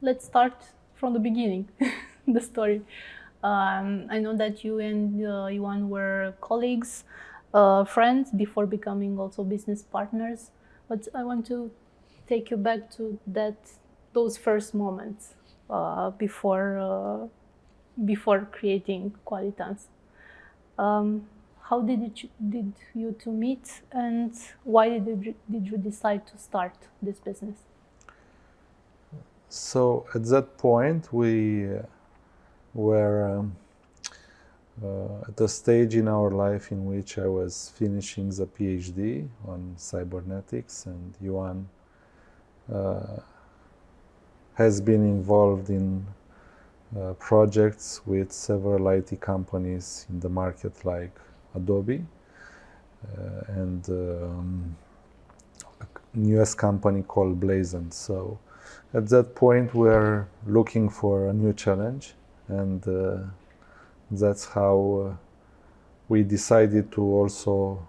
let's start from the beginning, the story. I know that you and Ioan were colleagues, friends before becoming also business partners. But I want to take you back to those first moments before creating Qualitance. How did you two meet, and why did you decide to start this business? So at that point, we were at a stage in our life in which I was finishing the PhD on cybernetics, and Ioan has been involved in projects with several IT companies in the market like Adobe and a US company called Blazon. So at that point we were looking for a new challenge, and that's how we decided to also,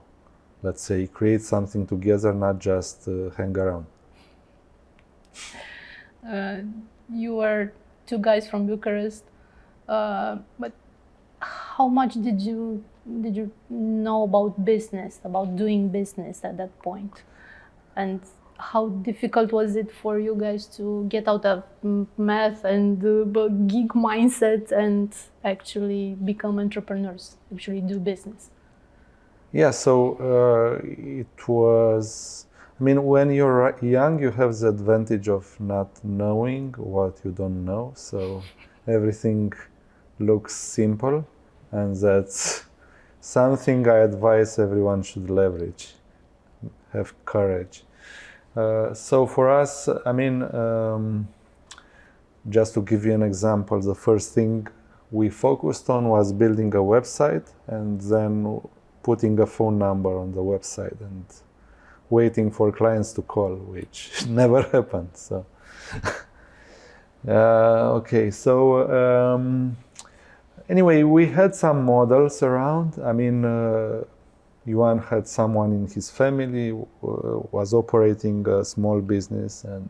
let's say, create something together, not just hang around. You were two guys from Bucharest, but how much did you know about business, about doing business at that point? And how difficult was it for you guys to get out of math and geek mindset and actually become entrepreneurs, actually do business? Yeah, so it was, I mean, when you're young, you have the advantage of not knowing what you don't know. So everything looks simple, and that's something I advise everyone should leverage. Have courage. So for us, I mean, just to give you an example, the first thing we focused on was building a website and then putting a phone number on the website and waiting for clients to call, which never happened. So, okay, so anyway, we had some models around. I mean, Ioan had someone in his family was operating a small business, and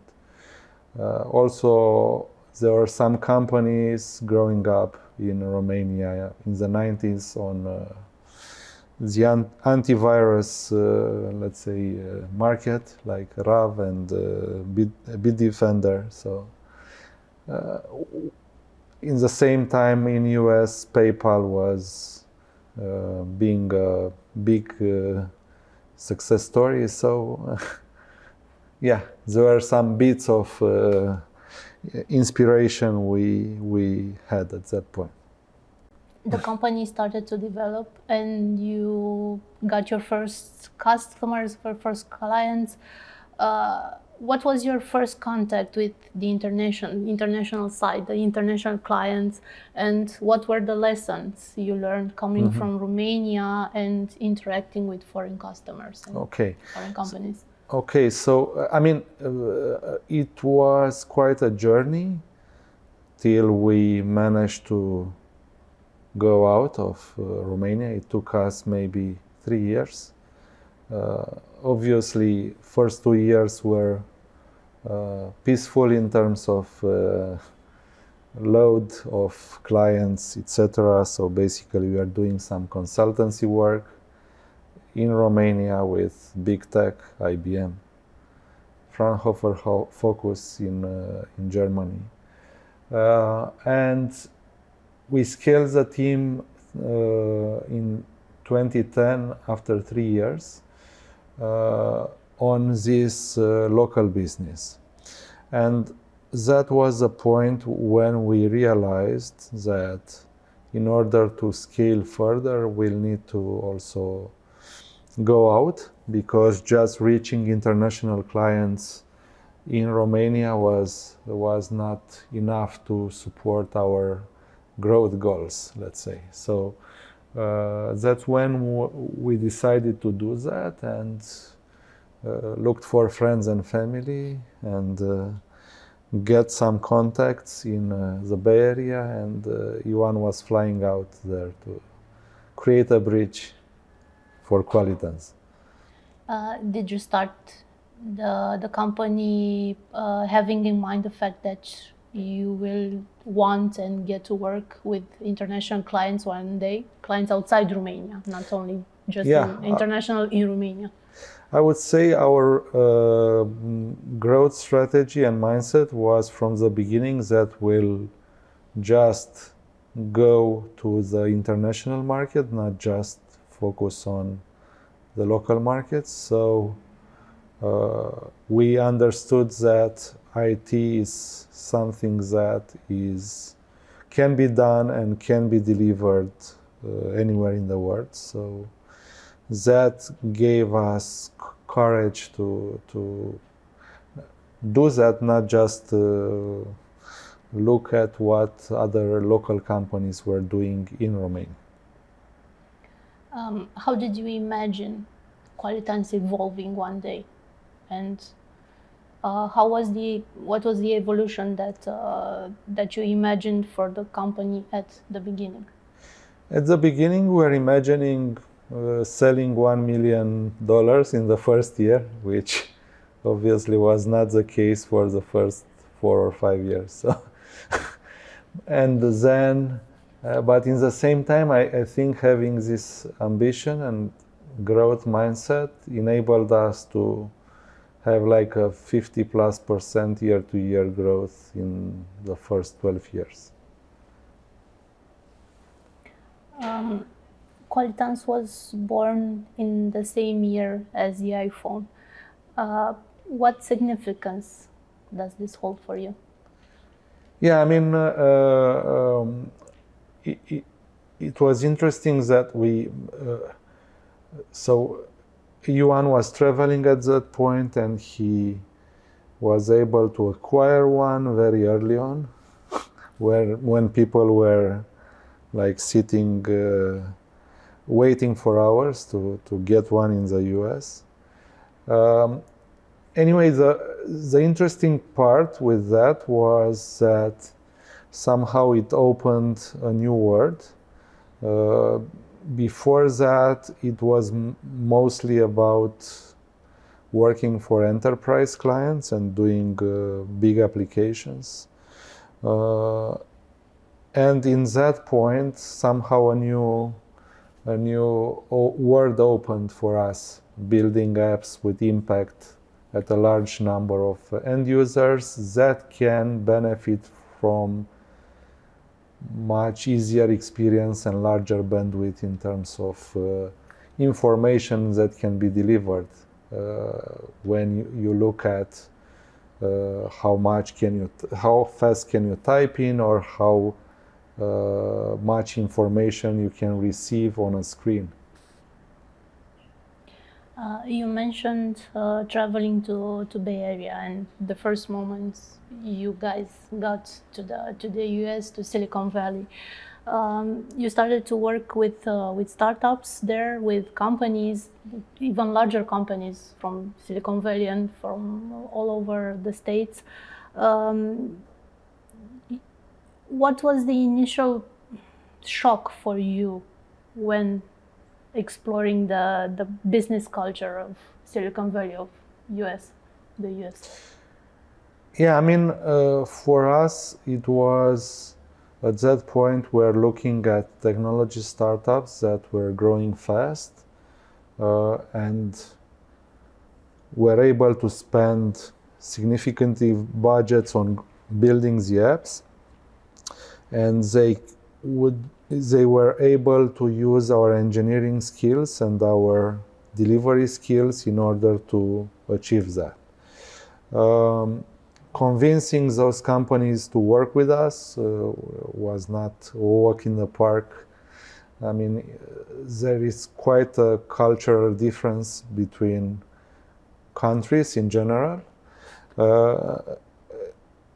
also there were some companies growing up in Romania in the 90s on the antivirus, let's say, market, like RAV and Bitdefender. So in the same time in US, PayPal was being a big success story. So yeah, there were some bits of inspiration we had at that point. The company started to develop and you got your first customers, your first clients. What was your first contact with the international side, the international clients, and what were the lessons you learned coming from Romania and interacting with foreign customers and foreign companies? Okay, so I mean, it was quite a journey till we managed to go out of Romania. It took us maybe 3 years. Obviously, first 2 years were peaceful in terms of load of clients, etc. So basically, we are doing some consultancy work in Romania with big tech, IBM, Fraunhofer Focus in Germany, and we scaled the team in 2010 after 3 years on this local business. And that was the point when we realized that in order to scale further, we'll need to also go out, because just reaching international clients in Romania was not enough to support our growth goals, let's say. So that's when we decided to do that, and looked for friends and family and get some contacts in the Bay Area, and Ioan was flying out there to create a bridge for Qualitance. Did you start the company having in mind the fact that you will want and get to work with international clients one day, clients outside Romania, not only just international in Romania? I would say our growth strategy and mindset was from the beginning that we'll just go to the international market, not just focus on the local markets. So we understood that IT is something that can be done and can be delivered anywhere in the world. So that gave us courage to do that, not just look at what other local companies were doing in Romania. How did you imagine Qualitance evolving one day, and what was the evolution that you imagined for the company at the beginning? At the beginning, we were imagining selling $1 million in the first year, which obviously was not the case for the first 4 or 5 years. So and then, but in the same time, I think having this ambition and growth mindset enabled us to have like a 50+% year-to-year growth in the first 12 years. Qualitance was born in the same year as the iPhone. What significance does this hold for you? Yeah, I mean, it was interesting that so Ioan was traveling at that point, and he was able to acquire one very early on, when people were like sitting, waiting for hours to get one in the US. Anyway, the interesting part with that was that somehow it opened a new world. Before that, it was mostly about working for enterprise clients and doing big applications. And in that point, somehow a new world opened for us, building apps with impact at a large number of end users that can benefit from much easier experience and larger bandwidth in terms of information that can be delivered. When you look at how fast can you type in, or how much information you can receive on a screen. You mentioned traveling to Bay Area, and the first moments you guys got to the US, to Silicon Valley. You started to work with startups there, with companies, even larger companies from Silicon Valley and from all over the States. What was the initial shock for you when exploring the business culture of Silicon Valley, of the US? Yeah, I mean, for us, it was at that point we're looking at technology startups that were growing fast, and were able to spend significant budgets on building the apps, and they were able to use our engineering skills and our delivery skills in order to achieve that. Convincing those companies to work with us was not a walk in the park. I mean, there is quite a cultural difference between countries in general.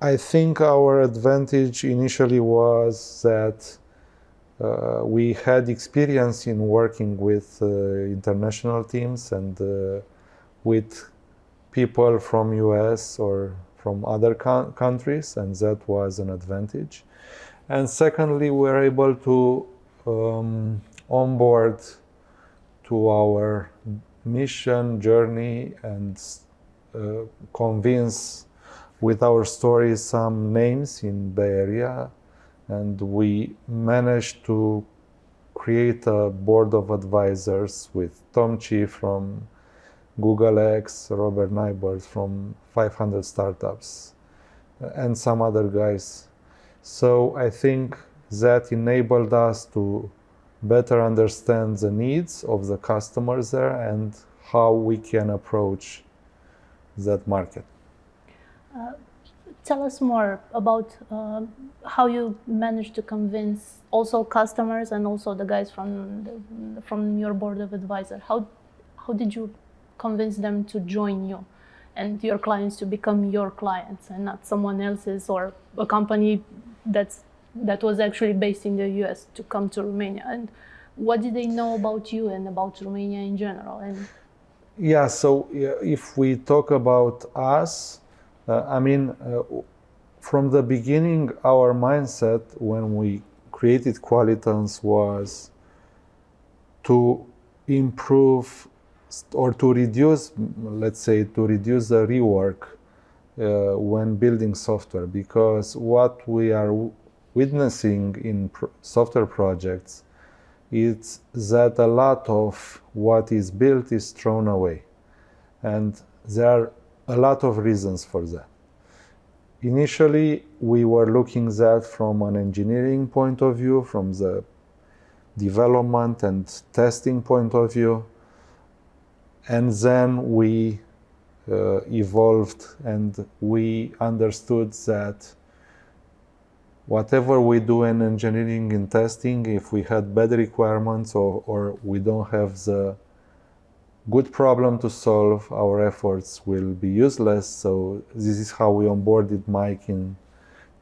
I think our advantage initially was that we had experience in working with international teams and with people from US or from other countries, and that was an advantage. And secondly, we were able to onboard to our mission journey and convince with our stories some names in Bay Area, and we managed to create a board of advisors with Tom Chi from Google X, Robert Nyberg from 500 Startups, and some other guys. So I think that enabled us to better understand the needs of the customers there and how we can approach that market. Tell us more about how you managed to convince also customers and also the guys from your board of advisors. How did you convince them to join you and your clients to become your clients and not someone else's, or a company that was actually based in the US to come to Romania? And what did they know about you and about Romania in general? And yeah, so if we talk about us, from the beginning, our mindset when we created Qualitance was to improve or to reduce, let's say, to reduce the rework when building software, because what we are witnessing in software projects is that a lot of what is built is thrown away. And there are a lot of reasons for that. Initially, we were looking at that from an engineering point of view, from the development and testing point of view. And then we evolved and we understood that whatever we do in engineering and testing, if we had bad requirements or we don't have the good problem to solve, our efforts will be useless. So this is how we onboarded Mike in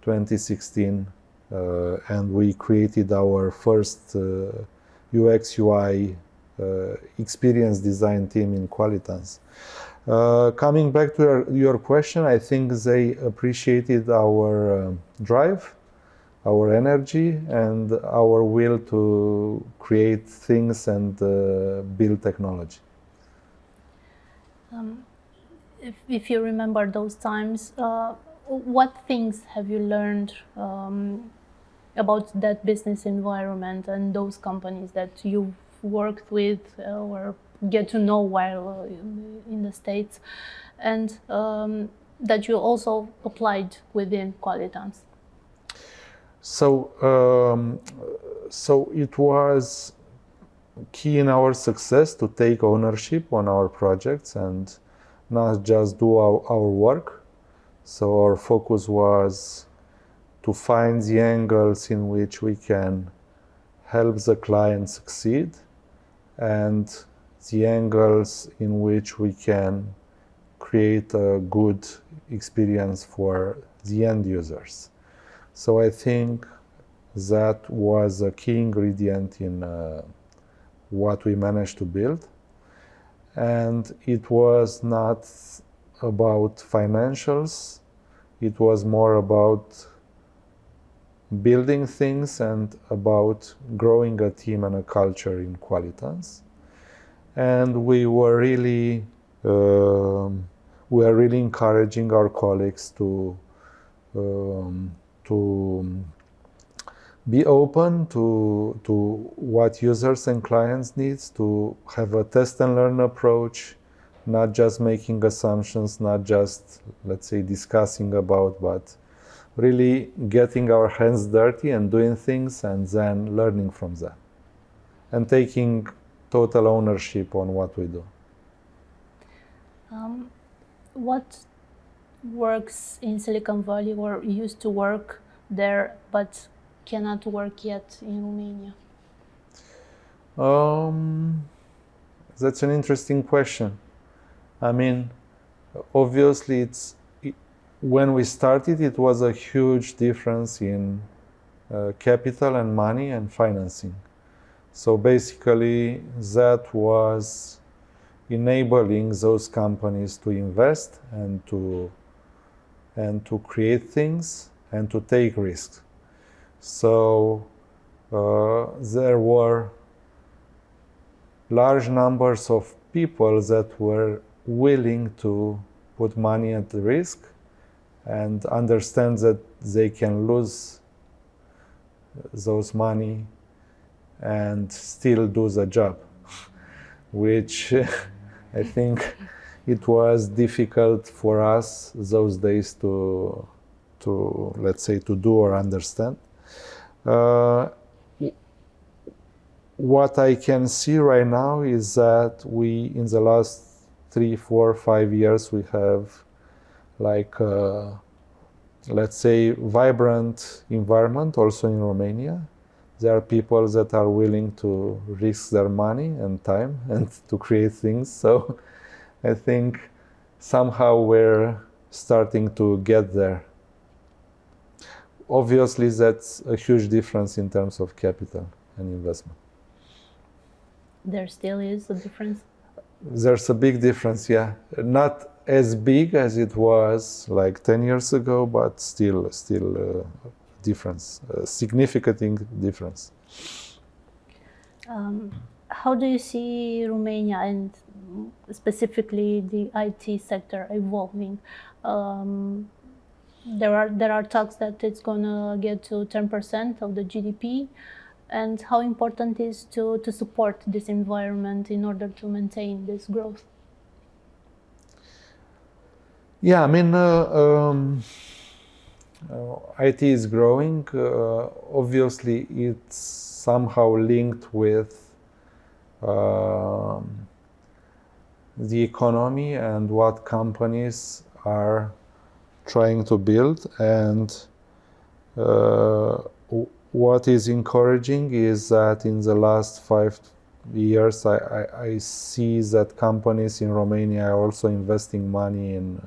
2016, and we created our first UX UI experience design team in Qualitance. Coming back to your question, I think they appreciated our drive, our energy, and our will to create things and build technology. If you remember those times, what things have you learned about that business environment and those companies that you've worked with or get to know while in the States, and that you also applied within Qualitance? So it was key in our success to take ownership on our projects and not just do our work. So our focus was to find the angles in which we can help the client succeed and the angles in which we can create a good experience for the end users. So I think that was a key ingredient in what we managed to build. And it was not about financials. It was more about building things and about growing a team and a culture in Qualitance. And we were really encouraging our colleagues to be open to what users and clients need, to have a test and learn approach, not just making assumptions, not just, let's say, discussing about, but really getting our hands dirty and doing things and then learning from that and taking total ownership on what we do. What works in Silicon Valley or used to work there but cannot work yet in Romania? That's an interesting question. I mean, obviously, when we started, it was a huge difference in capital and money and financing. So basically, that was enabling those companies to invest and to create things and to take risks. So there were large numbers of people that were willing to put money at risk and understand that they can lose those money and still do the job, which I think it was difficult for us those days to let's say to do or understand. What I can see right now is that we, in the last 3, 4, 5 years, we have like let's say vibrant environment also in Romania. There are people that are willing to risk their money and time and to create things. So I think somehow we're starting to get there. Obviously, that's a huge difference in terms of capital and investment. There still is a difference? There's a big difference, yeah. Not as big as it was like 10 years ago, but still difference, a significant difference. How do you see Romania and specifically the IT sector evolving? There are talks that it's gonna get to 10% of the GDP, and how important is to support this environment in order to maintain this growth? Yeah, I mean, IT is growing. Obviously, it's somehow linked with the economy and what companies are trying to build. And what is encouraging is that in the last 5 years, I see that companies in Romania are also investing money in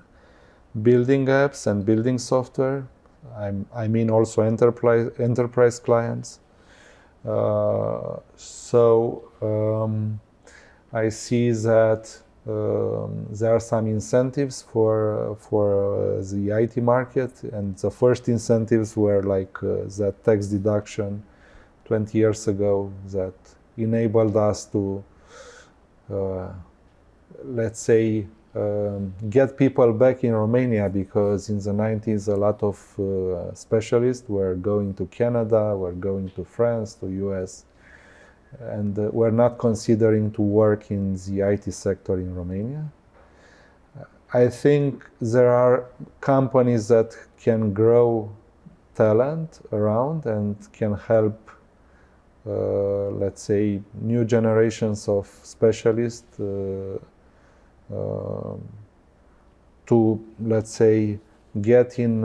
building apps and building software. I mean also enterprise clients. I see that there are some incentives for the IT market, and the first incentives were like that tax deduction 20 years ago that enabled us to, let's say, get people back in Romania, because in the 90s a lot of specialists were going to Canada, were going to France, to US, and were not considering to work in the IT sector in Romania. I think there are companies that can grow talent around and can help, let's say, new generations of specialists to, let's say, get in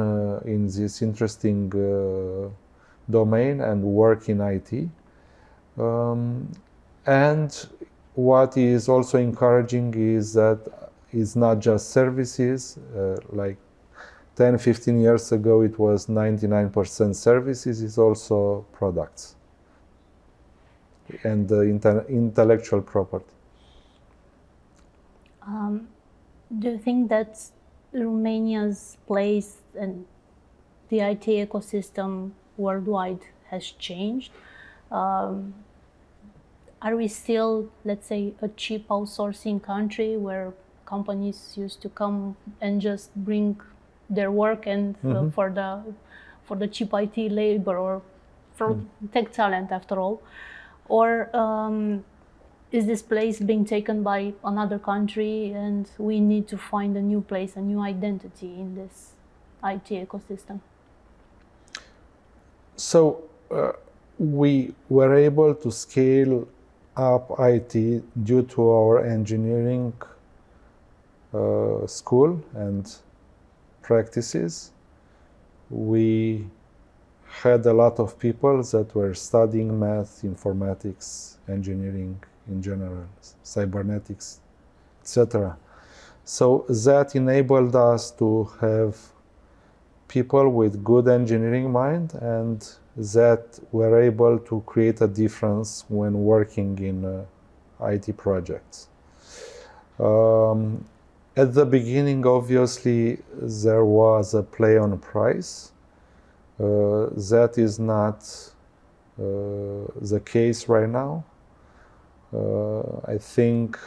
this interesting domain and work in IT. And what is also encouraging is that it's not just services. Like 10, 15 years ago, it was 99% services. It's also products and intellectual property. Do you think that Romania's place and the IT ecosystem worldwide has changed? Are we still, let's say, a cheap outsourcing country where companies used to come and just bring their work and for the cheap IT labor or for tech talent after all? Or is this place being taken by another country and we need to find a new place, a new identity in this IT ecosystem? So we were able to scale up IT due to our engineering school and practices. We had a lot of people that were studying math, informatics, engineering in general, cybernetics, etc. So that enabled us to have people with good engineering mind and that were able to create a difference when working in IT projects. At the beginning, obviously, there was a play on price. That is not the case right now. I think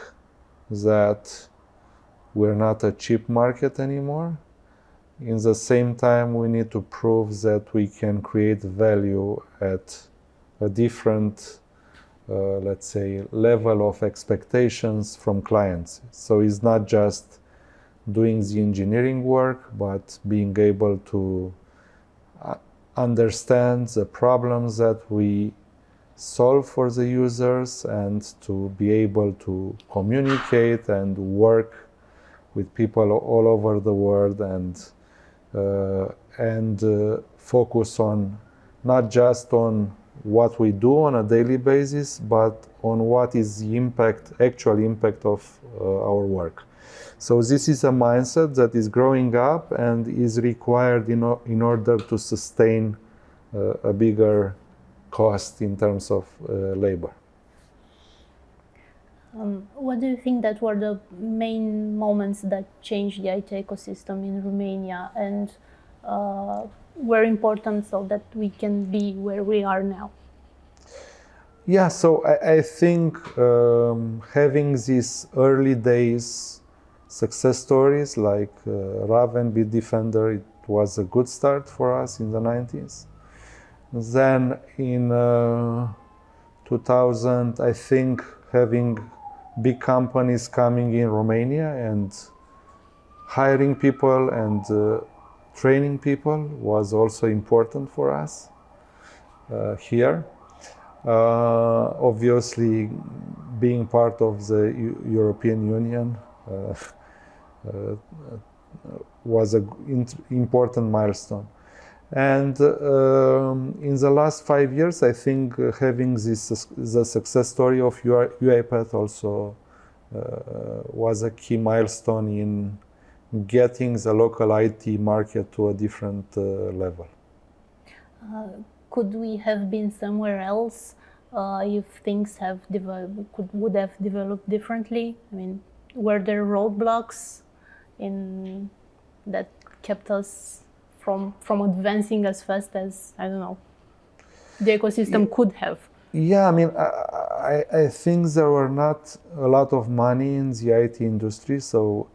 that we're not a cheap market anymore. in the same time we need to prove that we can create value at a different, let's say, level of expectations from clients. So it's not just doing the engineering work, but being able to understand the problems that we solve for the users and to be able to communicate and work with people all over the world and focus on not just on what we do on a daily basis, but on what is the impact, actual impact of our work. So this is a mindset that is growing up and is required in order to sustain a bigger cost in terms of labor. What do you think that were the main moments that changed the IT ecosystem in Romania and were important so that we can be where we are now? Yeah, so I think having these early days success stories like Raven, Bitdefender, it was a good start for us in the 90s. Then in 2000, I think having big companies coming in Romania and hiring people and training people was also important for us here. Obviously, being part of the European Union was an important milestone. And in the last 5 years, I think having the success story of UiPath also was a key milestone in getting the local IT market to a different level. Could we have been somewhere else if things would have developed differently? I mean, were there roadblocks that kept us from advancing as fast as, I don't know, the ecosystem could have? Yeah, I mean, I think there were not a lot of money in the IT industry, so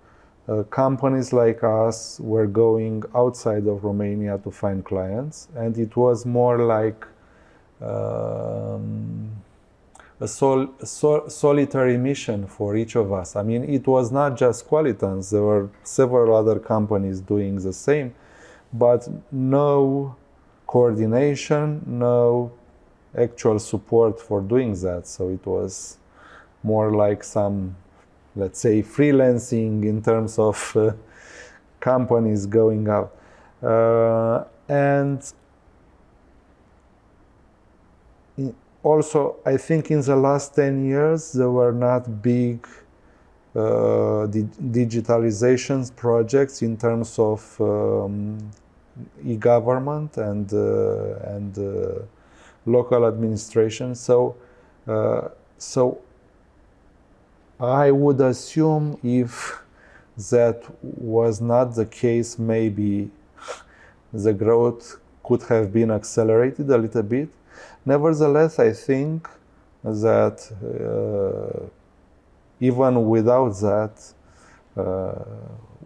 companies like us were going outside of Romania to find clients, and it was more like a solitary mission for each of us. I mean, it was not just Qualitance, there were several other companies doing the same, but no coordination, no actual support for doing that. So it was more like some, let's say, freelancing in terms of companies going out. And also, I think in the last 10 years, there were not big digitalizations projects in terms of e-government and local administration. So I would assume if that was not the case, maybe the growth could have been accelerated a little bit. Nevertheless, I think that even without that,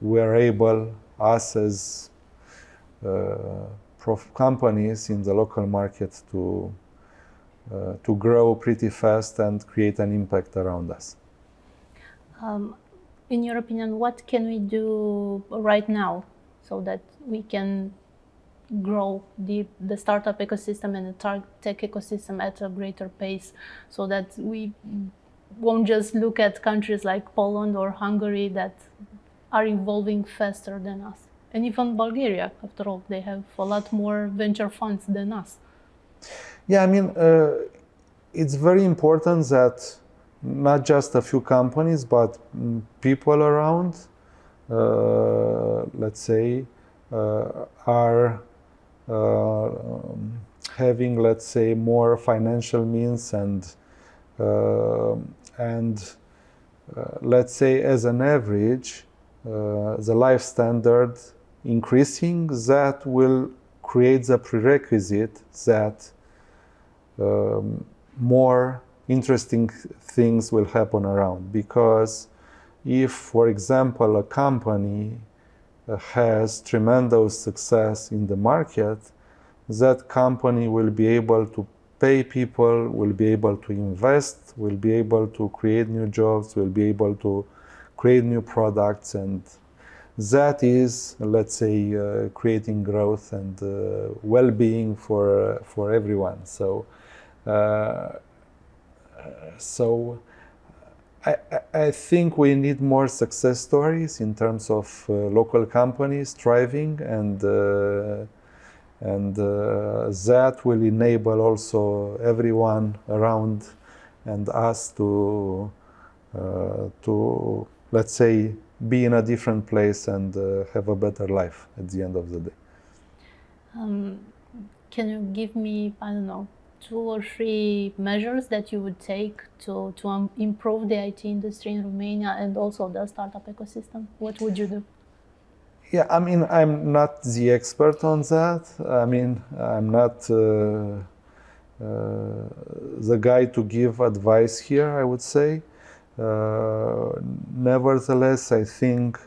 we're able, us as companies in the local market, to grow pretty fast and create an impact around us. In your opinion, what can we do right now so that we can grow the startup ecosystem and the tech ecosystem at a greater pace, so that we won't just look at countries like Poland or Hungary that are evolving faster than us? And even Bulgaria, after all, they have a lot more venture funds than us. Yeah, I mean, it's very important that not just a few companies, but people around, let's say, are having, let's say, more financial means and let's say, as an average, the life standard increasing, that will create the prerequisite that more interesting things will happen around. Because if, for example, a company has tremendous success in the market, that company will be able to pay people, will be able to invest, will be able to create new jobs, will be able to create new products, and that is, let's say, creating growth and well-being for everyone. So I think we need more success stories in terms of local companies thriving, and that will enable also everyone around and us to let's say, be in a different place and have a better life at the end of the day. Can you give me, I don't know, 2 or 3 measures that you would take to improve the IT industry in Romania and also the startup ecosystem? What would you do? Yeah, I mean, I'm not the expert on that. I mean, I'm not the guy to give advice here, I would say. Nevertheless, I think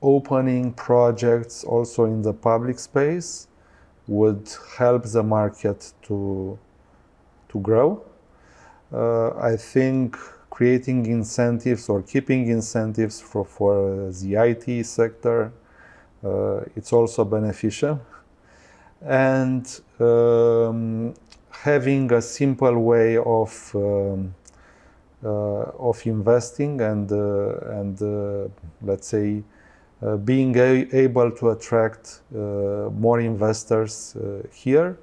opening projects also in the public space would help the market to grow. I think creating incentives or keeping incentives for the IT sector, it's also beneficial. And having a simple way of investing and let's say being able to attract more investors here,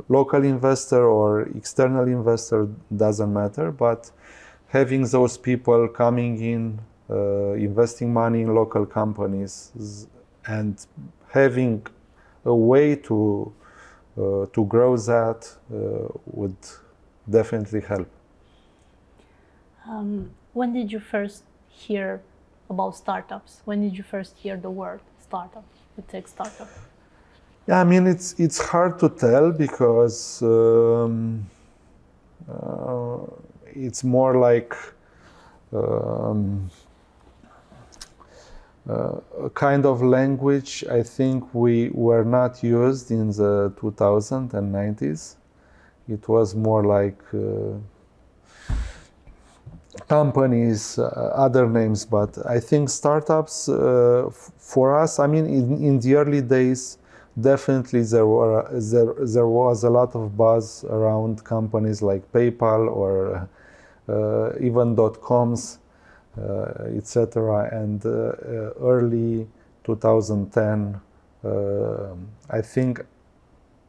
local investor or external investor, doesn't matter, but having those people coming in, investing money in local companies and having a way to grow that would definitely help. When did you first hear about startups? When did you first hear the word startup, the tech startup? Yeah, I mean, it's hard to tell because it's more like a kind of language I think we were not used in the 2000s and 90s. It was more like companies, other names, but I think startups for us, I mean, in the early days, definitely there was a lot of buzz around companies like PayPal or even .coms, etc. And early 2010, I think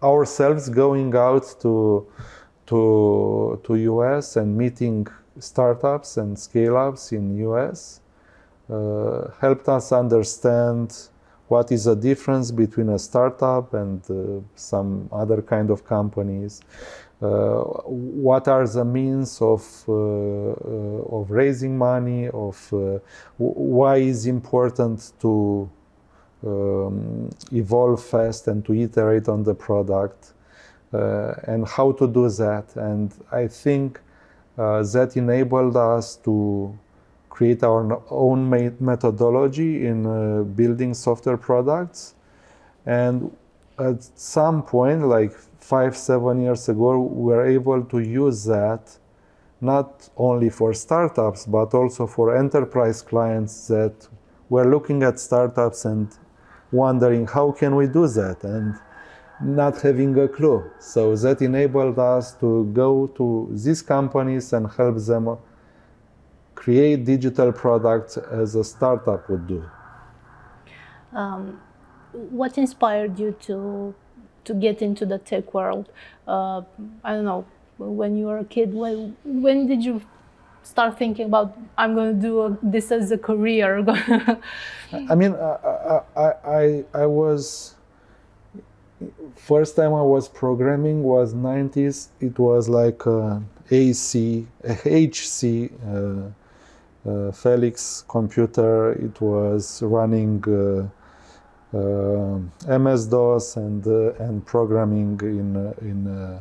ourselves going out to US and meeting startups and scale-ups in US helped us understand what is the difference between a startup and some other kind of companies. What are the means of raising money, why is important to evolve fast and to iterate on the product, and how to do that. And I think that enabled us to create our own methodology in building software products. And at some point, like 5-7 years ago, we were able to use that not only for startups, but also for enterprise clients that were looking at startups and wondering how can we do that, and not having a clue. So that enabled us to go to these companies and help them create digital products as a startup would do. What inspired you to get into the tech world? I don't know, when you were a kid, when did you start thinking about, I'm going to do this as a career? I mean, I was, first time I was programming was 90s. It was like HC, Felix computer. It was running MS-DOS and programming in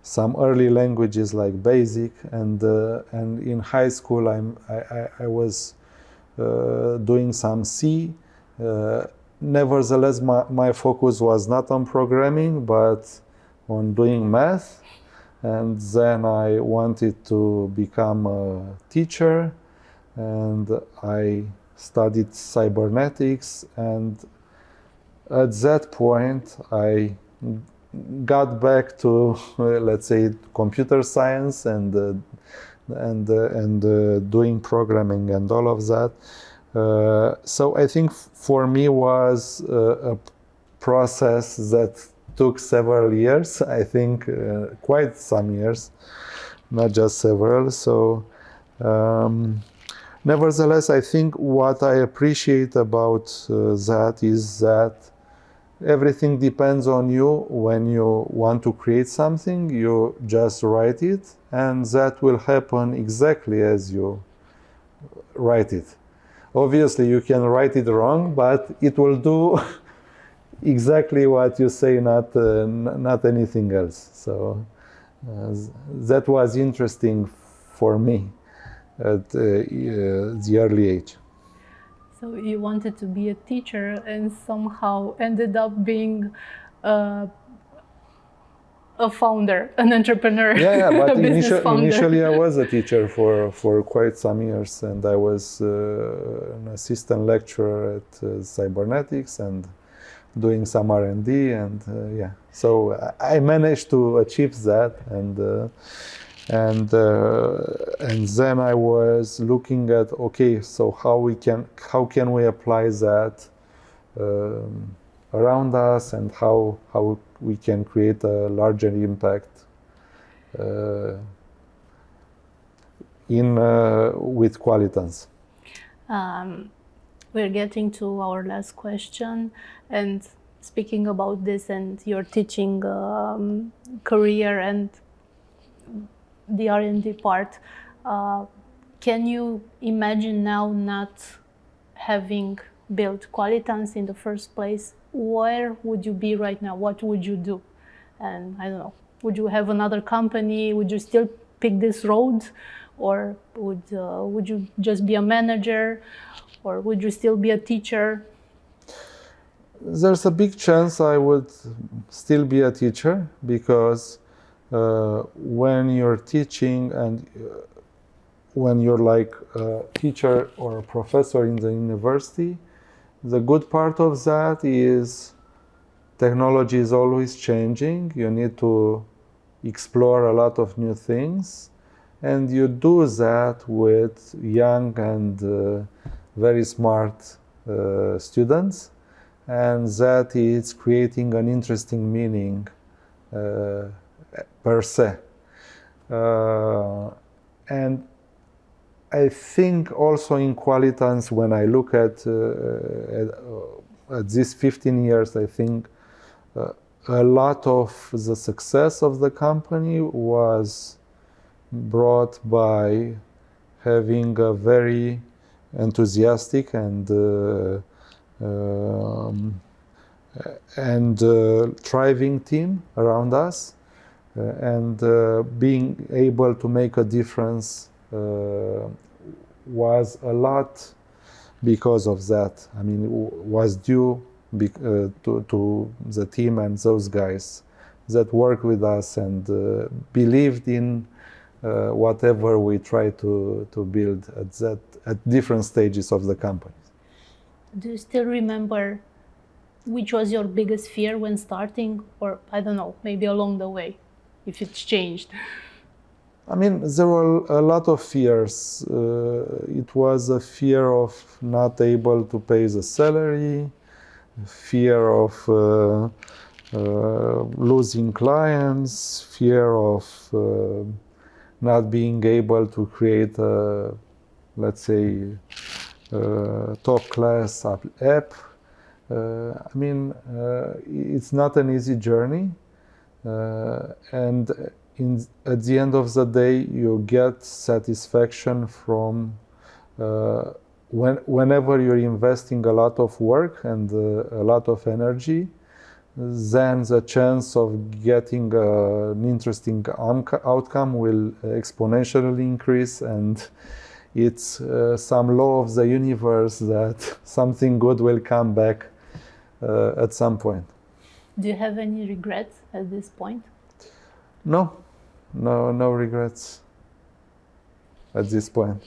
some early languages like BASIC. And in high school, I was doing some C. Nevertheless, my focus was not on programming, but on doing math. And then I wanted to become a teacher, and I studied cybernetics. And at that point, I got back to, let's say, computer science and doing programming and all of that. So I think for me was a process that took several years. I think quite some years, not just several. So nevertheless, I think what I appreciate about that is that everything depends on you. When you want to create something, you just write it, and that will happen exactly as you write it. Obviously, you can write it wrong, but it will do exactly what you say, not anything else. So that was interesting for me at the early age. So you wanted to be a teacher and somehow ended up being a founder, an entrepreneur. Yeah, but founder. Initially I was a teacher for quite some years, and I was an assistant lecturer at cybernetics and doing some R&D, and yeah. So I managed to achieve that, and then I was looking at, okay, so how can we apply that around us, and how we can create a larger impact with Qualitance. We're getting to our last question, and speaking about this and your teaching career and the R&D part, can you imagine now not having built Qualitance in the first place? Where would you be right now? What would you do? And I don't know, would you have another company? Would you still pick this road? Or would you just be a manager? Or would you still be a teacher? There's a big chance I would still be a teacher, because when you're teaching and when you're like a teacher or a professor in the university, the good part of that is technology is always changing. You need to explore a lot of new things, and you do that with young and very smart students, and that is creating an interesting meaning per se. And I think also in Qualitance, when I look at these 15 years, I think a lot of the success of the company was brought by having a very enthusiastic and thriving team around us, and being able to make a difference was a lot because of that. I mean, was due to the team and those guys that worked with us and believed in whatever we try to build at different stages of the company. Do you still remember which was your biggest fear when starting, or I don't know, maybe along the way, if it's changed? I mean, there were a lot of fears. It was a fear of not able to pay the salary, fear of losing clients, fear of not being able to create a, let's say, top-class app. I mean, it's not an easy journey, and at the end of the day, you get satisfaction from whenever you're investing a lot of work and a lot of energy, then the chance of getting an interesting outcome will exponentially increase, and it's some law of the universe that something good will come back at some point. Do you have any regrets at this point? No regrets at this point.